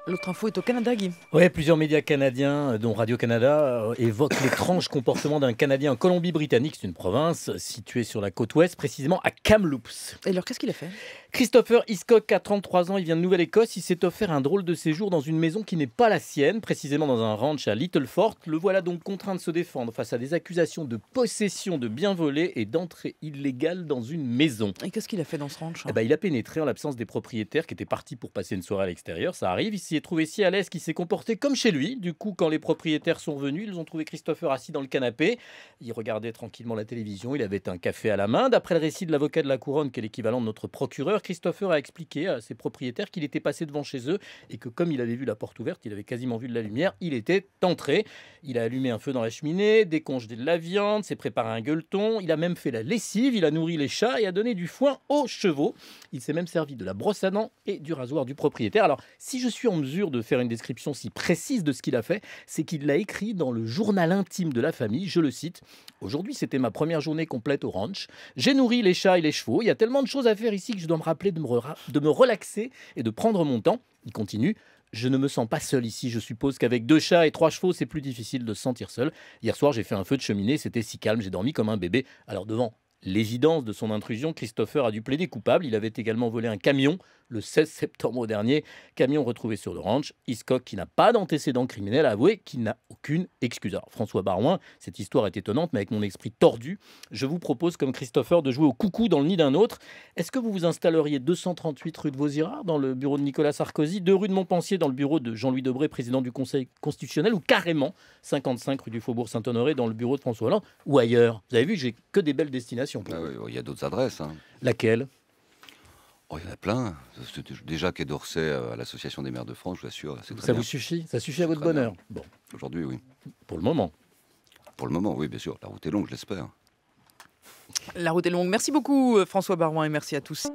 L'autre info est au Canada, Guy. Ouais, plusieurs médias canadiens, dont Radio-Canada, évoquent l'étrange comportement d'un Canadien en Colombie-Britannique. C'est une province située sur la côte ouest, précisément à Kamloops. Et alors, qu'est-ce qu'il a fait? Christopher Hiscock a 33 ans, il vient de Nouvelle-Écosse. Il s'est offert un drôle de séjour dans une maison qui n'est pas la sienne, précisément dans un ranch à Little Fort. Le voilà donc contraint de se défendre face à des accusations de possession de biens volés et d'entrée illégale dans une maison. Et qu'est-ce qu'il a fait dans ce ranch? Il a pénétré en l'absence des propriétaires qui étaient partis pour passer une soirée à l'extérieur. Ça arrive, il s'y est trouvé si à l'aise qu'il s'est comporté comme chez lui. Du coup, quand les propriétaires sont venus, ils ont trouvé Christopher assis dans le canapé. Il regardait tranquillement la télévision, il avait un café à la main. D'après le récit de l'avocat de la couronne, qui est l'équivalent de notre procureur, Christopher a expliqué à ses propriétaires qu'il était passé devant chez eux et que comme il avait vu la porte ouverte, il avait quasiment vu de la lumière, il était entré. Il a allumé un feu dans la cheminée, décongelé de la viande, s'est préparé un gueuleton, il a même fait la lessive, il a nourri les chats et a donné du foin aux chevaux. Il s'est même servi de la brosse à dents et du rasoir du propriétaire. Alors, si je suis en mesure de faire une description si précise de ce qu'il a fait, c'est qu'il l'a écrit dans le journal intime de la famille. Je le cite: aujourd'hui, c'était ma première journée complète au ranch. J'ai nourri les chats et les chevaux. Il y a tellement de choses à faire ici que je dois me rappeler de me relaxer et de prendre mon temps. Il continue: je ne me sens pas seul ici. Je suppose qu'avec 2 chats et 3 chevaux, c'est plus difficile de se sentir seul. Hier soir, j'ai fait un feu de cheminée. C'était si calme. J'ai dormi comme un bébé. Alors, devant l'évidence de son intrusion, Christopher a dû plaider coupable. Il avait également volé un camion le 16 septembre dernier. Camion retrouvé sur le ranch. Hiscock, qui n'a pas d'antécédent criminel, a avoué qu'il n'a aucune excuse. Alors, François Barouin, cette histoire est étonnante, mais avec mon esprit tordu, je vous propose, comme Christopher, de jouer au coucou dans le nid d'un autre. Est-ce que vous vous installeriez 238 rue de Vauzirard, dans le bureau de Nicolas Sarkozy, 2 rue de Montpensier, dans le bureau de Jean-Louis Debré, président du Conseil constitutionnel, ou carrément 55 rue du Faubourg Saint-Honoré, dans le bureau de François Hollande, ou ailleurs? Vous avez vu, j'ai que des belles destinations pour Ah vous. oui, il y a d'autres adresses, hein. Laquelle? Oh, il y en a plein. Déjà Quai d'Orsay à l'Association des maires de France, je vous assure, c'est très Ça bien. vous suffit? Ça suffit à votre Très bien. bonheur? Bon, Aujourd'hui, oui. pour le moment. Pour le moment, oui, bien sûr. La route est longue, je l'espère. La route est longue. Merci beaucoup, François Barouin, et merci à tous.